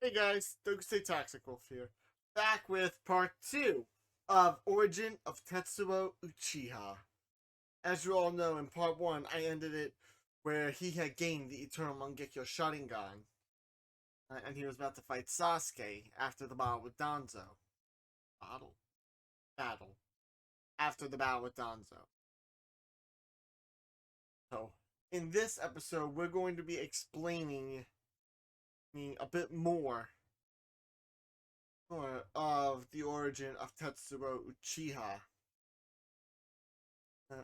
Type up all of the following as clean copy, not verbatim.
Hey guys, Dokusei Toxic Wolf here, back with part 2 of Origin of Tetsuo Uchiha. As you all know, in part 1, I ended it where he had gained the Eternal Mangekyo Sharingan, and he was about to fight Sasuke after the battle with Danzo. Battle? Battle. After the battle with Danzo. So, in this episode, we're going to be explaining a bit more of the origin of Tetsuo Uchiha. Uh,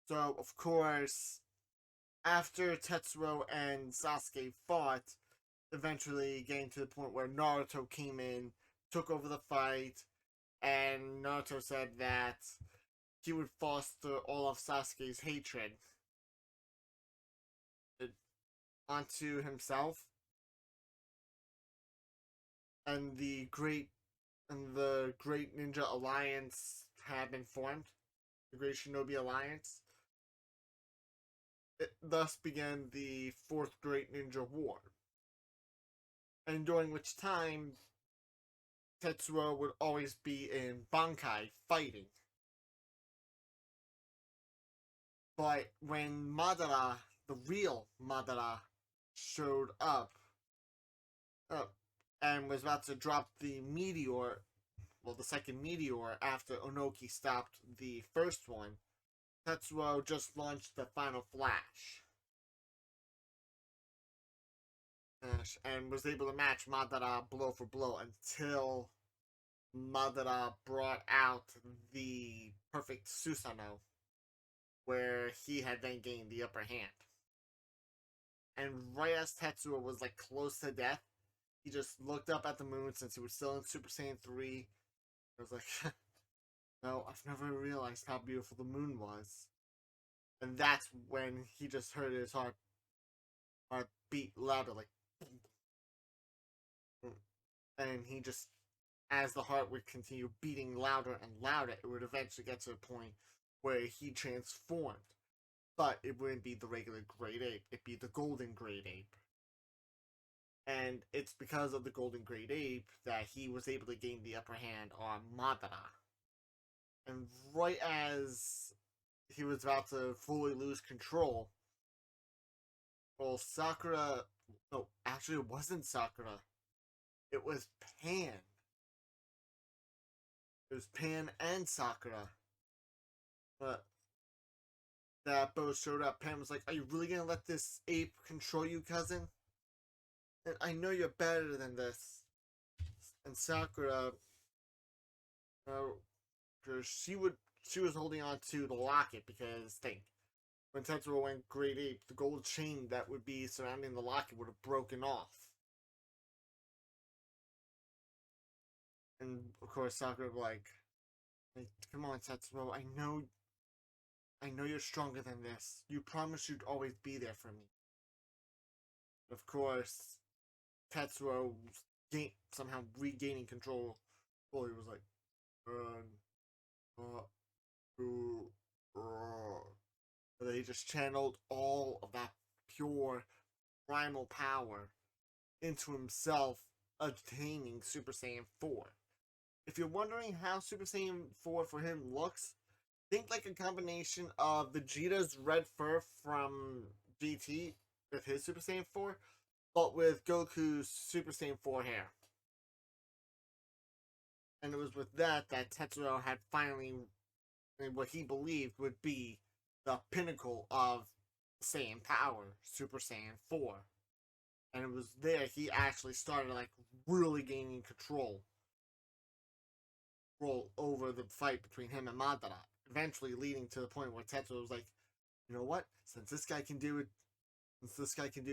So, of course, after Tetsuo and Sasuke fought, eventually getting to the point where Naruto came in, took over the fight, and Naruto said that he would foster all of Sasuke's hatred onto himself, and the Great Ninja Alliance had been formed, the Great Shinobi Alliance. It thus began the Fourth Great Ninja War, and during which time Tetsuo would always be in Bankai fighting. But when Madara, the real Madara, showed up and was about to drop the meteor, well, the second meteor after Onoki stopped the first one, Tetsuo just launched the final flash. And was able to match Madara blow for blow until Madara brought out the perfect Susanoo, where he had then gained the upper hand. And right as Tetsuo was like close to death, he just looked up at the moon since he was still in Super Saiyan 3. I was like, no, I've never realized how beautiful the moon was. And that's when he just heard his heart beat louder, like, and he just, as the heart would continue beating louder and louder, it would eventually get to a point where he transformed. But it wouldn't be the regular Great Ape, it'd be the Golden Great Ape. And it's because of the Golden Great Ape that he was able to gain the upper hand on Madara. And right as he was about to fully lose control, well, Sakura. No, actually, it wasn't Sakura. It was Pan. It was Pan and Sakura. But that both showed up. Pan was like, "Are you really gonna let this ape control you, cousin? And I know you're better than this." And Sakura, because she was holding on to the locket because think when Tetsuo went Great Ape, the gold chain that would be surrounding the locket would have broken off. And of course, Sakura like, come on, Tetsuo, I know you're stronger than this. You promised you'd always be there for me. Of course, Tetsuo somehow regaining control. Well, he was like, uh, but he just channeled all of that pure primal power into himself, attaining Super Saiyan 4. If you're wondering how Super Saiyan 4 for him looks, think like a combination of Vegeta's red fur from GT with his Super Saiyan 4, but with Goku's Super Saiyan 4 hair. And it was with that Tetsuo had finally what he believed would be the pinnacle of Saiyan power, Super Saiyan 4. And it was there he actually started like really gaining control over the fight between him and Madara, eventually leading to the point where Tetsuo was like, you know what? Since this guy can do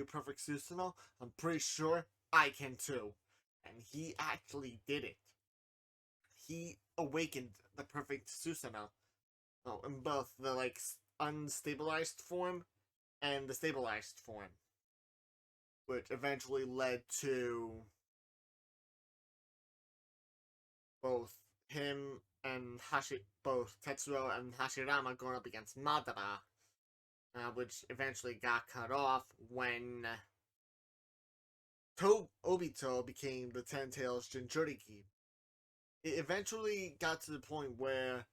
perfect Susanoo, I'm pretty sure I can too. And he actually did it. He awakened the perfect Susanoo. Well, in both the like unstabilized form and the stabilized form, which eventually led to both him and both Tetsuo and Hashirama going up against Madara, which eventually got cut off when Obito became the Ten Tails Jinchuriki. It eventually got to the point where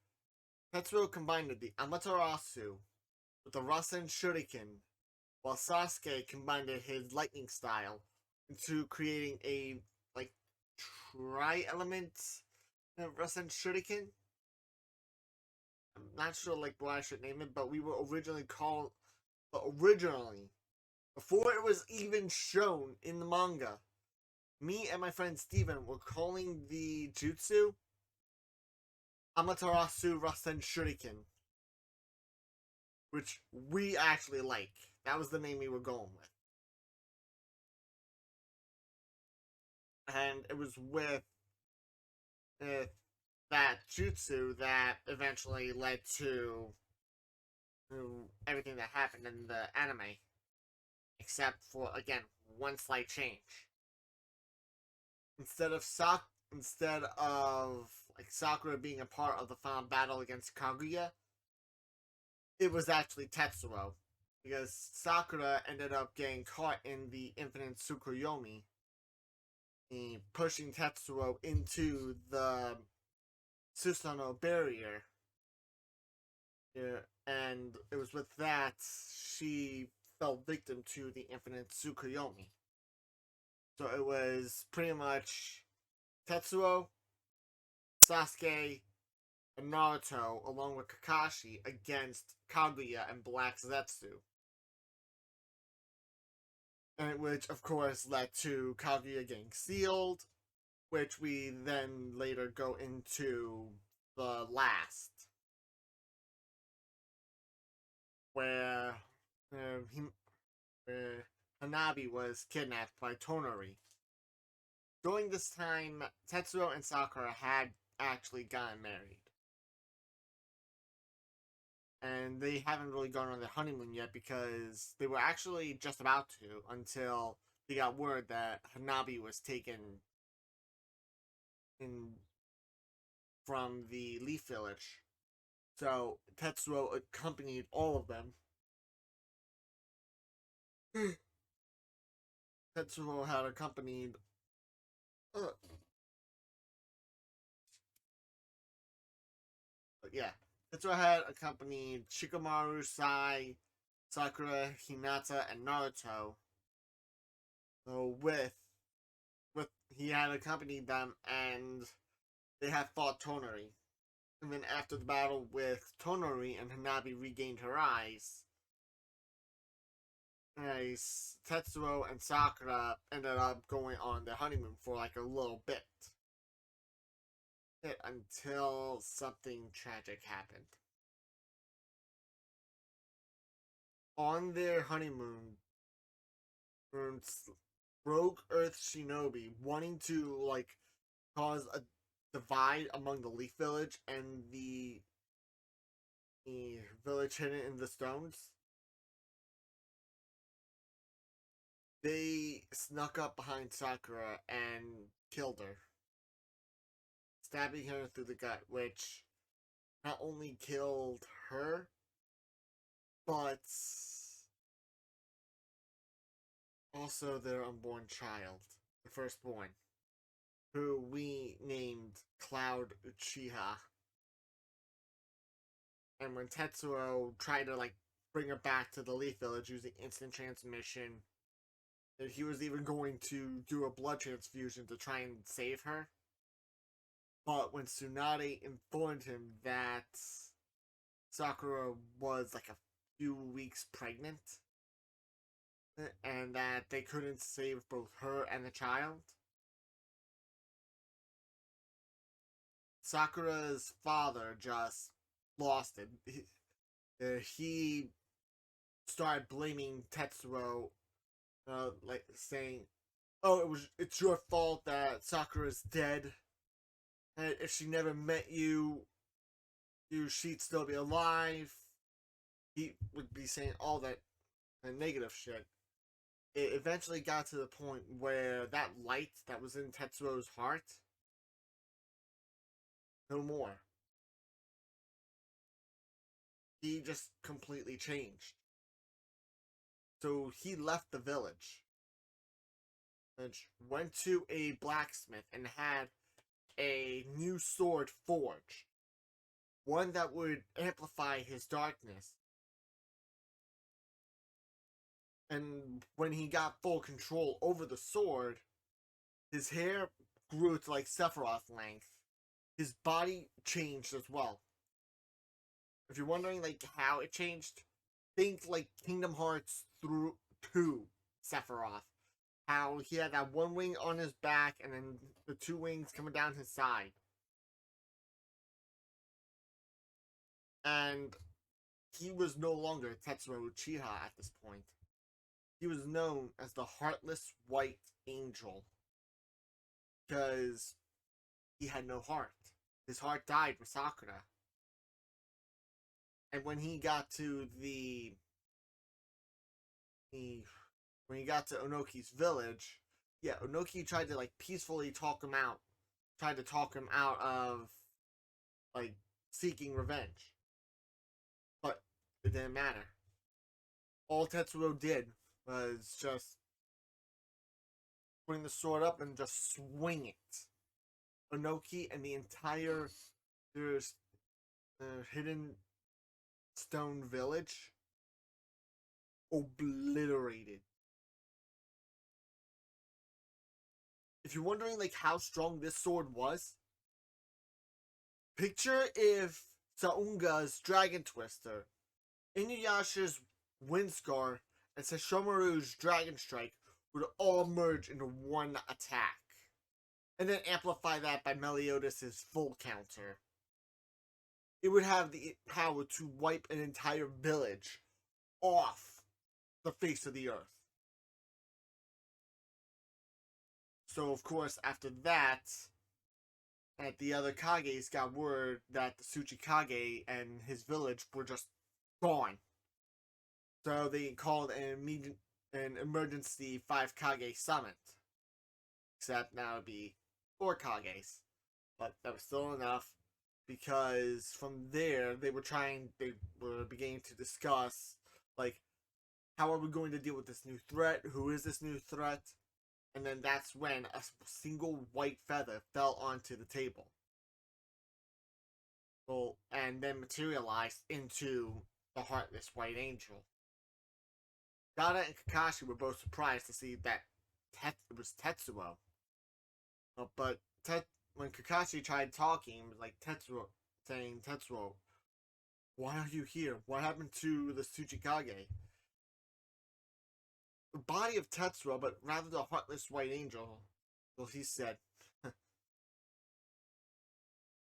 Tetsuo combined the Amaterasu with the Rasen Shuriken, while Sasuke combined his lightning style into creating a like tri-element Rasen Shuriken. I'm not sure like what I should name it, but we were originally before it was even shown in the manga, me and my friend Steven were calling the jutsu Amaterasu Rasen Shuriken, which we actually like. That was the name we were going with. And it was with that jutsu that eventually led to everything that happened in the anime, except for again one slight change. Instead of like Sakura being a part of the final battle against Kaguya, it was actually Tetsuo, because Sakura ended up getting caught in the infinite Tsukuyomi, pushing Tetsuo into the Susanoo barrier. Yeah, and it was with that she fell victim to the infinite Tsukuyomi. So it was pretty much Tetsuo, Sasuke, and Naruto, along with Kakashi, against Kaguya and Black Zetsu. And which, of course, led to Kaguya getting sealed, which we then later go into the last, where, he, where Hanabi was kidnapped by Tonari. During this time, Tetsuo and Sakura had actually gotten married. And they haven't really gone on their honeymoon yet because they were actually just about to until they got word that Hanabi was taken in from the Leaf Village. So Tetsuo accompanied all of them. Tetsuo had accompanied uh, yeah. Tetsuo had accompanied Shikamaru, Sai, Sakura, Hinata, and Naruto. So with he had accompanied them, and they had fought Tonari. And then after the battle with Tonari and Hanabi regained her eyes, Tetsuo and Sakura ended up going on their honeymoon for like a little bit. Until something tragic happened. On their honeymoon, Rogue Earth Shinobi, wanting to like cause a divide among the Leaf Village and the village hidden in the stones, they snuck up behind Sakura and killed her, stabbing her through the gut, which not only killed her, but also their unborn child, the firstborn, who we named Cloud Uchiha. And when Tetsuo tried to like bring her back to the Leaf Village using instant transmission, that he was even going to do a blood transfusion to try and save her. But when Tsunade informed him that Sakura was like a few weeks pregnant and that they couldn't save both her and the child, Sakura's father just lost it. He started blaming Tetsuo, like saying, "Oh, it's your fault that Sakura's dead. And if she never met you, she'd still be alive." He would be saying all that negative shit. It eventually got to the point where that light that was in Tetsuo's heart, no more. He just completely changed. So he left the village. which went to a blacksmith and had a new sword forged, one that would amplify his darkness. And when he got full control over the sword, his hair grew to like Sephiroth length. His body changed as well. If you're wondering like how it changed, think like Kingdom Hearts through 2 Sephiroth. How he had that one wing on his back and then the two wings coming down his side. And he was no longer Tetsuo Uchiha at this point. He was known as the Heartless White Angel because he had no heart. His heart died with Sakura. And when he got to when he got to Onoki's village, yeah, Onoki tried to like peacefully talk him out, tried to talk him out of like seeking revenge. But it didn't matter. All Tetsuo did was just bring the sword up and just swing it. Onoki and the entire hidden stone village obliterated. If you're wondering like how strong this sword was, picture if Saunga's Dragon Twister, Inuyasha's Wind Scar, and Sesshomaru's Dragon Strike would all merge into one attack. And then amplify that by Meliodas' full counter. It would have the power to wipe an entire village off the face of the earth. So, of course, after that, the other Kages got word that the Tsuchikage and his village were just gone. So they called an emergency 5 Kage summit. Except now it'd be 4 Kages. But that was still enough, because from there they were beginning to discuss like, how are we going to deal with this new threat? Who is this new threat? And then that's when a single white feather fell onto the table. Well, and then materialized into the Heartless White Angel. Gaara and Kakashi were both surprised to see that it was Tetsuo. But when Kakashi tried talking, it was like Tetsuo, why are you here? What happened to the Tsuchikage? The body of Tetsuo, but rather the Heartless White Angel. Well, he said,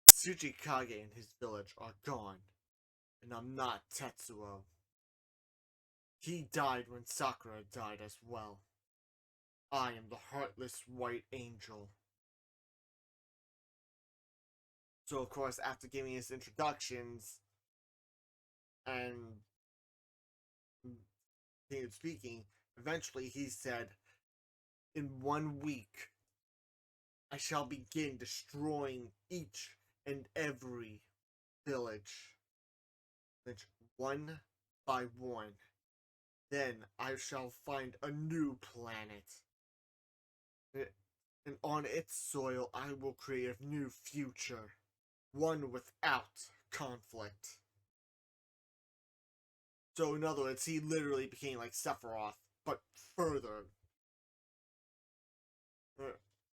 Tsuchikage and his village are gone, and I'm not Tetsuo. He died when Sakura died as well. I am the Heartless White Angel. So, of course, after giving his introductions and continued speaking, eventually he said, in 1 week, I shall begin destroying each and every village. One by one. Then I shall find a new planet. And on its soil I will create a new future. One without conflict. So in other words, he literally became like Sephiroth, but further.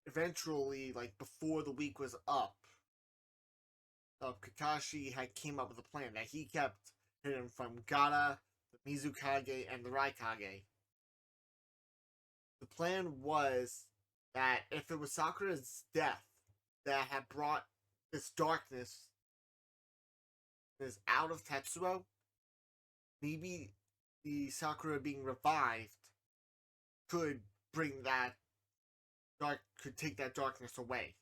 Eventually, like before the week was up, Kakashi had came up with a plan that he kept hidden from Gaara, the Mizukage, and the Raikage. The plan was that if it was Sakura's death that had brought this darkness out of Tetsuo, maybe the Sakura being revived could take that darkness away.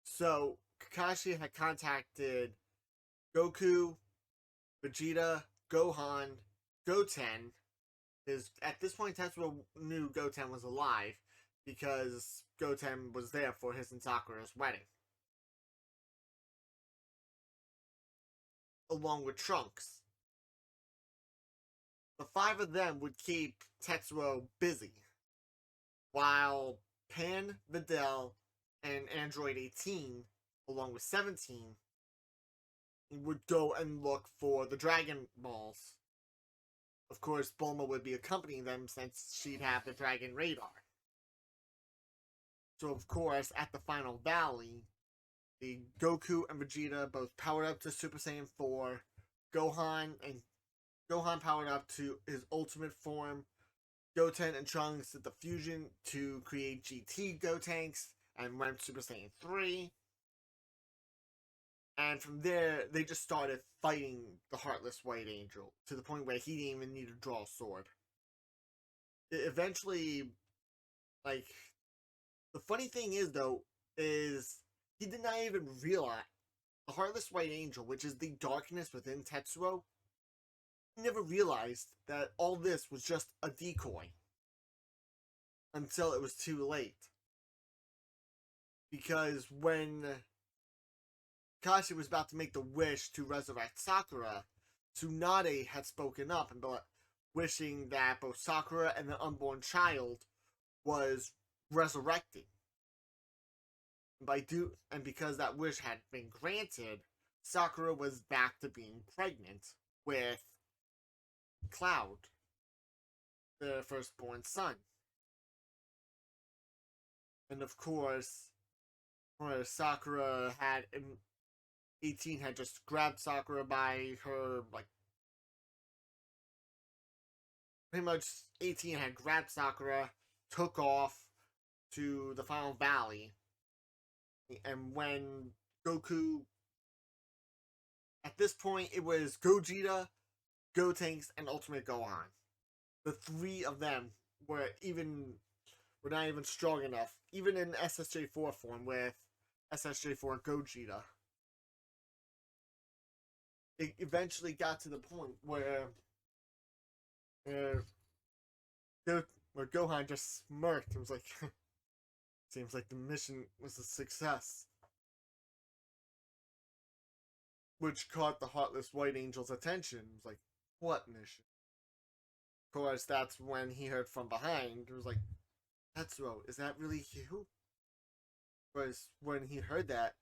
So Kakashi had contacted Goku, Vegeta, Gohan, Goten. At this point, Tetsuo knew Goten was alive because Goten was there for his and Sakura's wedding. Along with Trunks. The 5 of them would keep Tetsuo busy while Pan, Videl, and Android 18, along with 17, would go and look for the Dragon Balls. Of course, Bulma would be accompanying them since she'd have the Dragon Radar. So, of course, at the final valley, the Goku and Vegeta both powered up to Super Saiyan 4. Gohan powered up to his ultimate form. Goten and Trunks did the fusion to create GT Gotenks and went Super Saiyan 3. And from there, they just started fighting the Heartless White Angel to the point where he didn't even need to draw a sword. Eventually, like, the funny thing is, though, is he did not even realize the Heartless White Angel, which is the darkness within Tetsuo, he never realized that all this was just a decoy until it was too late. Because when Kashi was about to make the wish to resurrect Sakura, Tsunade had spoken up and been wishing that both Sakura and the unborn child was resurrected. And because that wish had been granted, Sakura was back to being pregnant with Cloud, their firstborn son. And of course, where Sakura had 18 had just grabbed Sakura by her, like, pretty much 18 had grabbed Sakura, took off to the final valley. And when Goku, at this point, it was Gogeta, Gotenks, and Ultimate Gohan. The three of them were not even strong enough, even in SSJ4 form with SSJ4 Gogeta. It eventually got to the point where Gohan just smirked and was like, seems like the mission was a success. Which caught the Heartless White Angel's attention. It was like, what mission? Of course, that's when he heard from behind. It was like, Tetsuo, is that really you? Because when he heard that,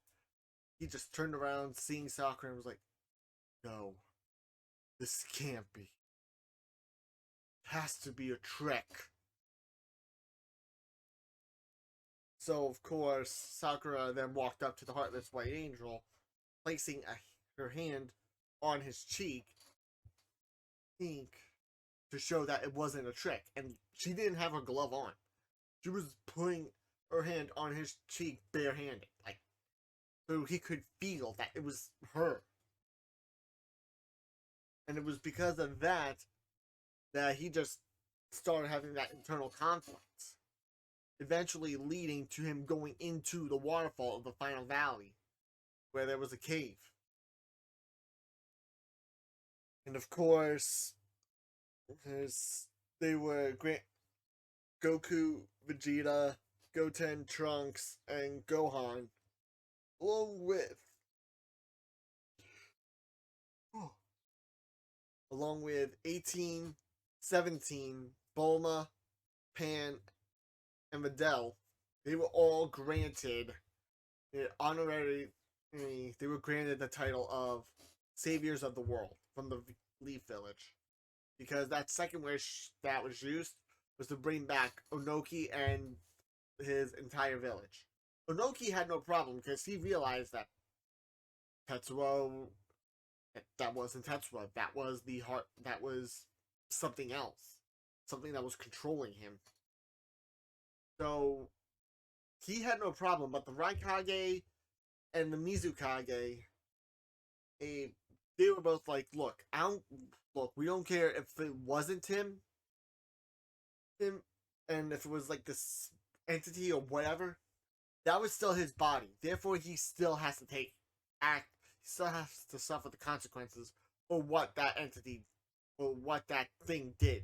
he just turned around, seeing Sakura, and was like, no, this can't be. It has to be a trick. So, of course, Sakura then walked up to the Heartless White Angel, placing her hand on his cheek, to show that it wasn't a trick. And she didn't have her glove on. She was putting her hand on his cheek barehanded, like, so he could feel that it was her. And it was because of that he just started having that internal conflict, eventually leading to him going into the waterfall of the final valley, where there was a cave. And of course, they were Goku, Vegeta, Goten, Trunks, and Gohan, along with 18, 17, Bulma, Pan, and Videl. They were all granted they were granted the title of Saviors of the World from the Leaf Village. Because that second wish that was used was to bring back Onoki and his entire village. Onoki had no problem because he realized that Tetsuo, that wasn't Tetsuo. That was the heart. That was something else, something that was controlling him. So he had no problem, but the Raikage and the Mizukage, they were both like, look, we don't care if it wasn't him, and if it was like this entity or whatever, that was still his body. Therefore, he still has to he still has to suffer the consequences for what that entity, or what that thing did.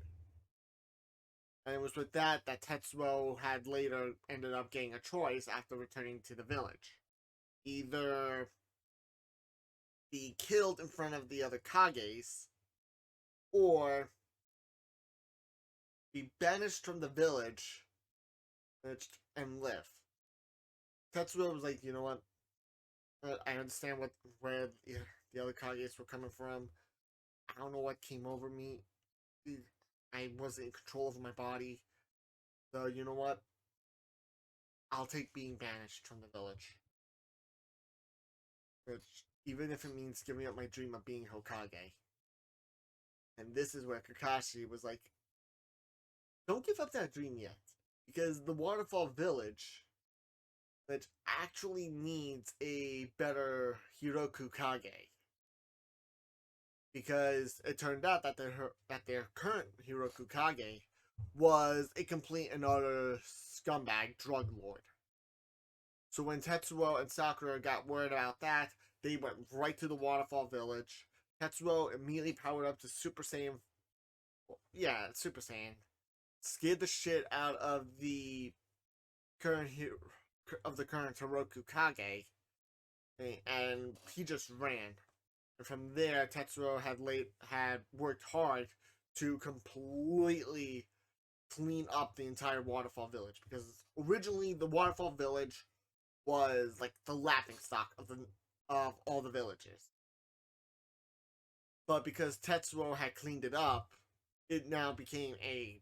And it was with that Tetsuo had later ended up getting a choice after returning to the village. Either be killed in front of the other Kages, or be banished from the village and live. Tetsuo was like, you know what? I understand where the other Kages were coming from. I don't know what came over me. I wasn't in control of my body. So you know what? I'll take being banished from the village. Which, even if it means giving up my dream of being Hokage. And this is where Kakashi was like, don't give up that dream yet. Because the Waterfall Village, which actually needs a better Hiroku Kage. Because it turned out that their current Hiroku Kage was a complete and utter scumbag drug lord. So when Tetsuo and Sakura got word about that, they went right to the Waterfall Village. Tetsuo immediately powered up to Super Saiyan. Yeah, Super Saiyan. Scared the shit out of the current current Hiroku Kage, and he just ran. And from there, Tetsuo had worked hard to completely clean up the entire Waterfall Village, because originally the Waterfall Village was like the laughing stock of all the villages. But because Tetsuo had cleaned it up, it now became a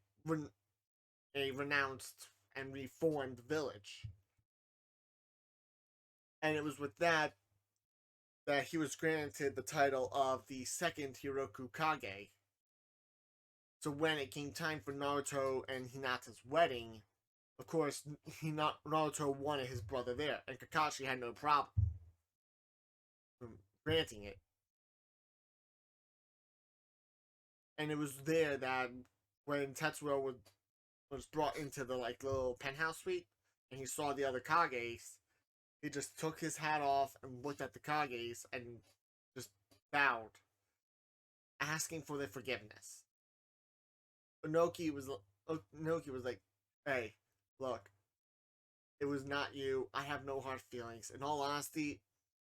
renounced and reformed village. And it was with that he was granted the title of the second Hiroku Kage. So when it came time for Naruto and Hinata's wedding, of course, Naruto wanted his brother there, and Kakashi had no problem granting it. And it was there that when Tetsuo was brought into the like little penthouse suite, and he saw the other Kages, he just took his hat off and looked at the Kages and just bowed, asking for their forgiveness. Inoki was like, "Hey, look, it was not you. I have no hard feelings. In all honesty,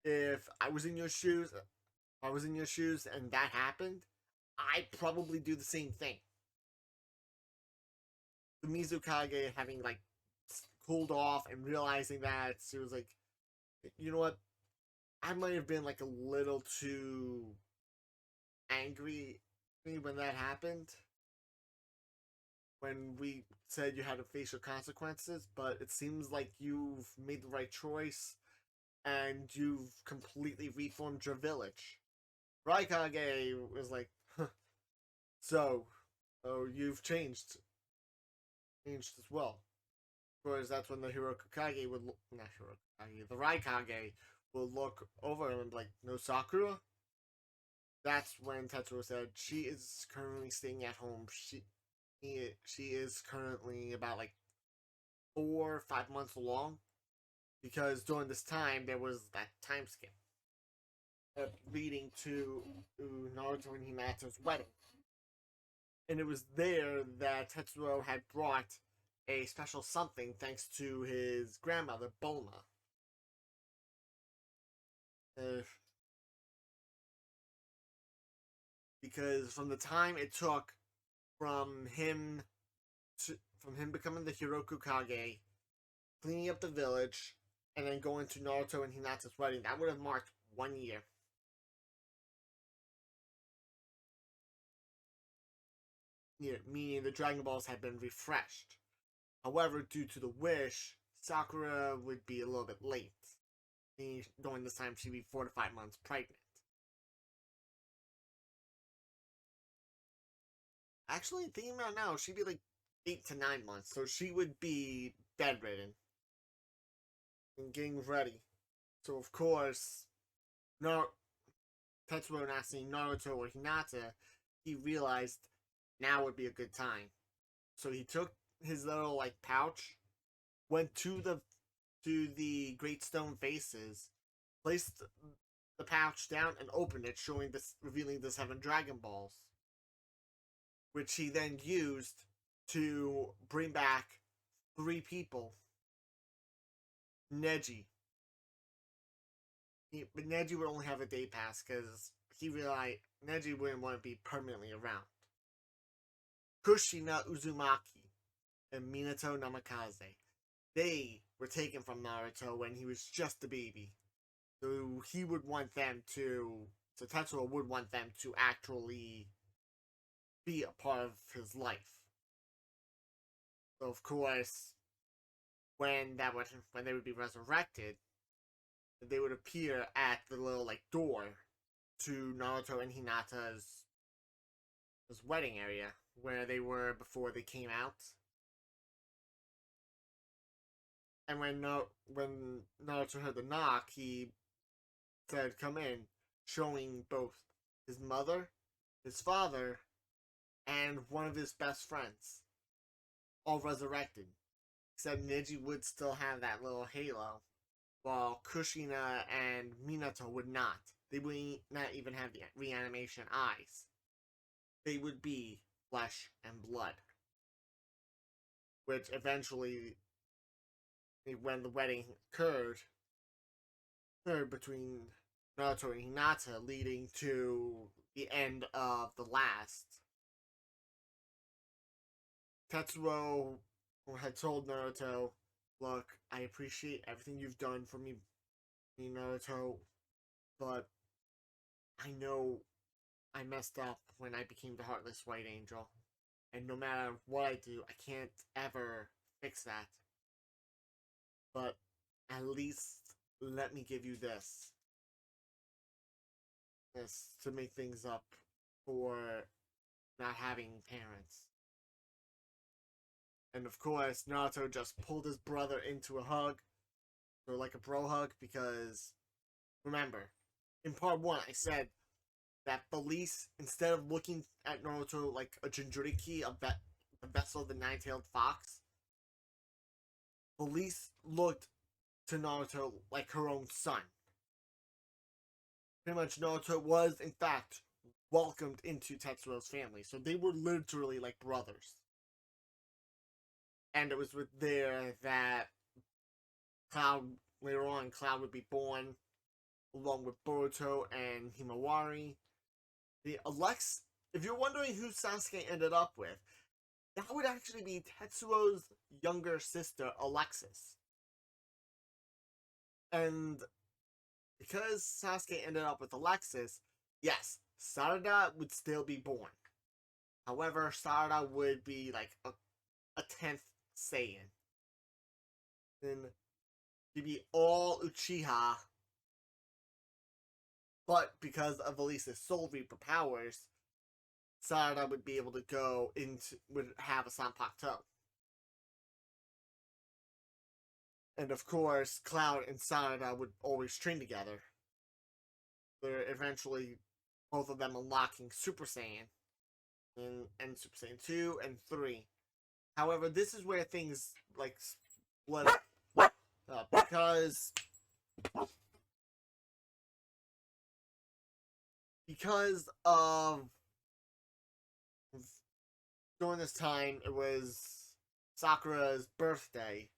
if I was in your shoes, and that happened, I'd probably do the same thing." The Mizukage having like cooled off and realizing that, she was like, "You know what? I might have been like a little too angry when that happened. When we said you had to face your consequences, but it seems like you've made the right choice and you've completely reformed your village." Raikage was like, huh, so, oh, you've changed as well. Of course, that's when the Hirokage would look, not Hirokage, the Raikage would look over him and be like, "No Sakura?" That's when Tetsuo said, "She is currently staying at home. She is currently about like 4 or 5 months along, because during this time there was that time skip leading to Naruto and Hinata's wedding, and it was there that Tetsuo had brought a special something thanks to his grandmother Bulma. Uh, because from the time it took from him from him becoming the Hiroku Kage, cleaning up the village, and then going to Naruto and Hinata's wedding, that would have marked 1 year. Meaning the Dragon Balls had been refreshed. However, due to the wish, Sakura would be a little bit late. During this time, she'd be 4 to 5 months pregnant. Actually, thinking about it now, she'd be like 8 to 9 months, so she would be bedridden and getting ready. So of course, no Tetsuo not seeing Naruto or Hinata, he realized now would be a good time. So he took his little like pouch, went to the Great Stone Faces, placed the pouch down and opened it, revealing the 7 Dragon Balls, which he then used to bring back 3 people. Neji. But Neji would only have a day pass because he realized Neji wouldn't want to be permanently around. Kushina Uzumaki and Minato Namikaze. they were taken from Naruto when he was just a baby. So he would want them to. So Tetsuo would want them to actually be a part of his life. So of course, when they would be resurrected, they would appear at the little like door to Naruto and Hinata's wedding area where they were before they came out. And when Naruto heard the knock, he said, "Come in," showing both his mother, his father, and one of his best friends, all resurrected. Except Neji would still have that little halo, while Kushina and Minato would not. They would not even have the reanimation eyes. They would be flesh and blood. Which eventually, when the wedding occurred between Naruto and Hinata, leading to the end of the last. Tetsuo had told Naruto, "Look, I appreciate everything you've done for me, Naruto, but I know I messed up when I became the Heartless White Angel. And no matter what I do, I can't ever fix that. But at least let me give you this. This to make things up for not having parents." And of course, Naruto just pulled his brother into a hug, or like a bro hug, because remember, in part 1, I said that Felice, instead of looking at Naruto like a Jinchuriki, a vessel of the nine-tailed fox, Felice looked to Naruto like her own son. Pretty much, Naruto was, in fact, welcomed into Tetsuo's family, so they were literally like brothers. And it was with there that later on, Cloud would be born, along with Boruto and Himawari. If you're wondering who Sasuke ended up with, that would actually be Tetsuo's younger sister, Alexis. And because Sasuke ended up with Alexis, yes, Sarada would still be born. However, Sarada would be like a 10th Saiyan. Then he'd be all Uchiha, but because of Elisa's Soul Reaper powers, Sarada would be able to would have a Sanpakuto. And of course, Cloud and Sarada would always train together. They're eventually both of them unlocking Super Saiyan and Super Saiyan 2 and 3. However, this is where things like split up because of during this time it was Sakura's birthday.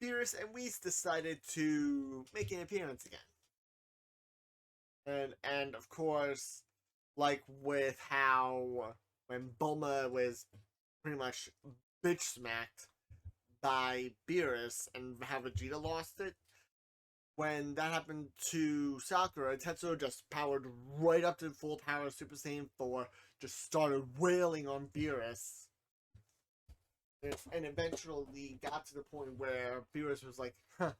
Beerus and Whis decided to make an appearance again. And of course, like with how when Bulma was pretty much bitch smacked by Beerus and how Vegeta lost it, when that happened to Sakura, Tetsuo just powered right up to full power of Super Saiyan 4, just started wailing on Beerus. And eventually got to the point where Beerus was like, "Huh,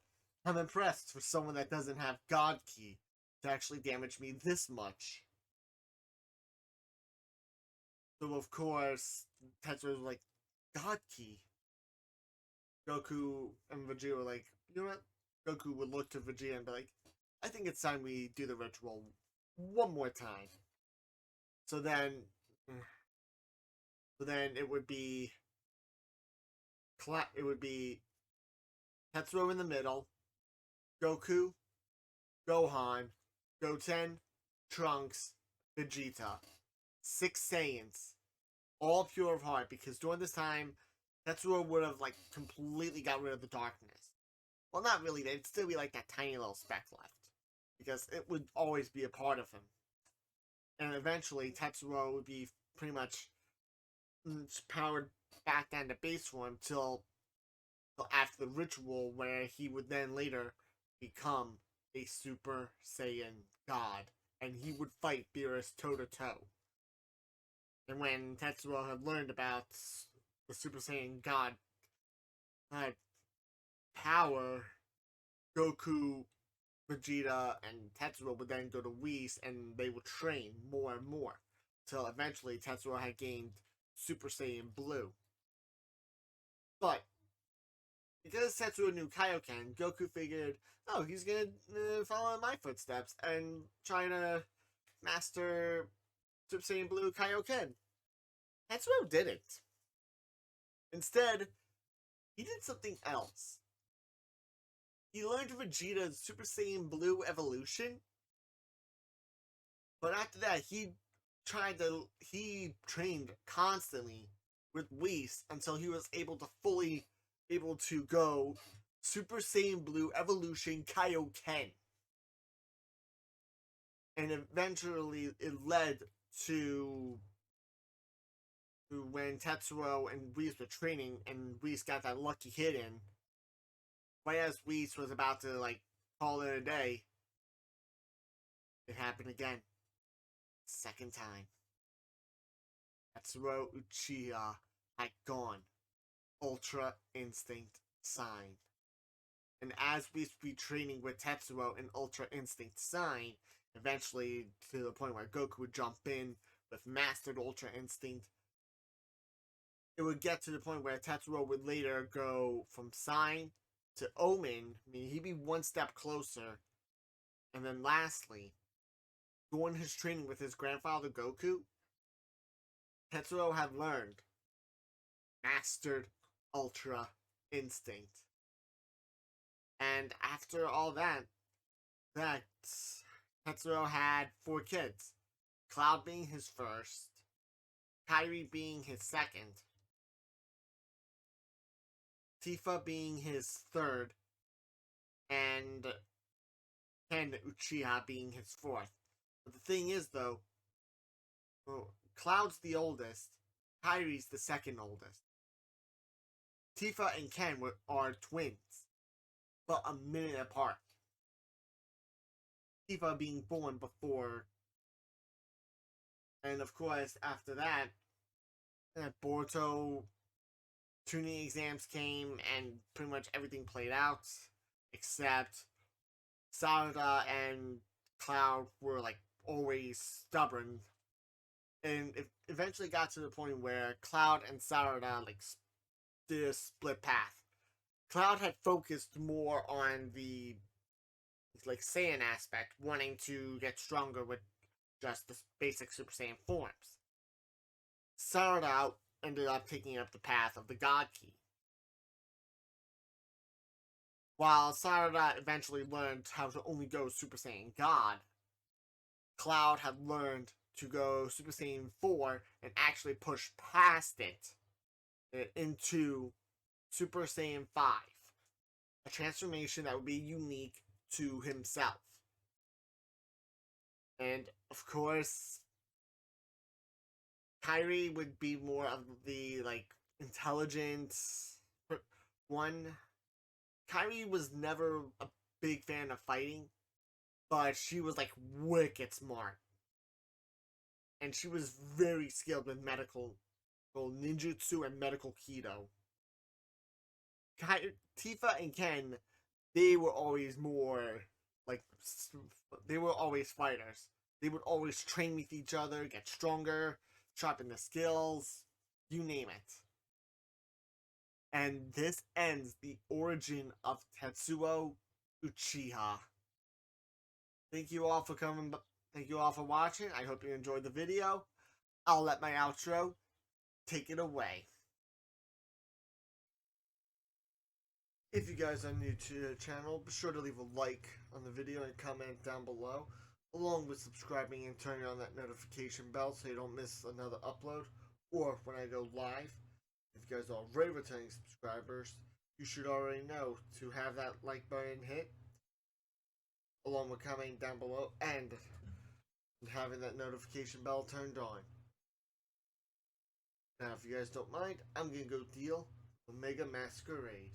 I'm impressed for someone that doesn't have God Ki to actually damage me this much." So of course, Tetsuo was like, "God Ki?" Goku and Vegeta were like, "You know what?" Goku would look to Vegeta and be like, "I think it's time we do the ritual one more time." So then, it would be Tetsuo in the middle, Goku, Gohan, Goten, Trunks, Vegeta. 6 Saiyans. All pure of heart, because during this time, Tetsuo would have like completely got rid of the darkness. Well, not really, there'd still be like that tiny little speck left. Because it would always be a part of him. And eventually, Tetsuo would be pretty much powered back down to base form till after the ritual, where he would then later become a Super Saiyan God, and he would fight Beerus toe to toe. And when Tetsuo had learned about the Super Saiyan God power, Goku, Vegeta, and Tetsuo would then go to Whis, and they would train more and more, till eventually Tetsuo had gained Super Saiyan Blue. But because Tetsuo knew Kaioken, Goku figured, oh, he's gonna follow in my footsteps and try to master Super Saiyan Blue Kaioken. Tetsuo didn't. Instead, he did something else. He learned Vegeta's Super Saiyan Blue evolution, but after that, he trained constantly with Whis until he was able to go Super Saiyan Blue Evolution Kaioken. And eventually it led to when Tetsuo and Whis were training, and Whis got that lucky hit in. Right as Whis was about to call it a day, it happened again. Second time. Tetsuo Uchiha had gone Ultra Instinct Sign. And as we be training with Tetsuo in Ultra Instinct Sign, eventually to the point where Goku would jump in with Mastered Ultra Instinct, it would get to the point where Tetsuo would later go from Sign to Omen, meaning he'd be one step closer. And then lastly, during his training with his grandfather Goku, Tetsuo had learned Mastered Ultra Instinct. And after all that Tetsuo had 4 kids. Cloud being his first, Kairi being his second, Tifa being his third, and Ken Uchiha being his fourth. But the thing is, though, Cloud's the oldest, Kairi's the second oldest. Tifa and Ken are twins, but a minute apart. Tifa being born before, and of course, after that, Boruto tuning exams came, and pretty much everything played out, except Sarada and Cloud were always stubborn, and it eventually got to the point where Cloud and Sarada did a split path. Cloud had focused more on the Saiyan aspect, wanting to get stronger with just the basic Super Saiyan forms. Sarada ended up taking up the path of the God Key. While Sarada eventually learned how to only go Super Saiyan God, Cloud had learned to go Super Saiyan 4 and actually push past it into Super Saiyan 5. A transformation that would be unique to himself. And, of course, Kairi would be more of the, intelligent one. Kairi was never a big fan of fighting, but she was, wicked smart. And she was very skilled with medical ninjutsu and medical keto. Tifa and Ken, they were always more, they were always fighters. They would always train with each other, get stronger, sharpen the skills, you name it. And this ends the origin of Tetsuo Uchiha. Thank you all for coming. Thank you all for watching. I hope you enjoyed the video. I'll let my outro take it away. If you guys are new to the channel, be sure to leave a like on the video and comment down below, along with subscribing and turning on that notification bell so you don't miss another upload or when I go live. If you guys are already returning subscribers, you should already know to have that like button hit, along with commenting down below and having that notification bell turned on. Now, if you guys don't mind, I'm gonna go deal Omega Masquerade.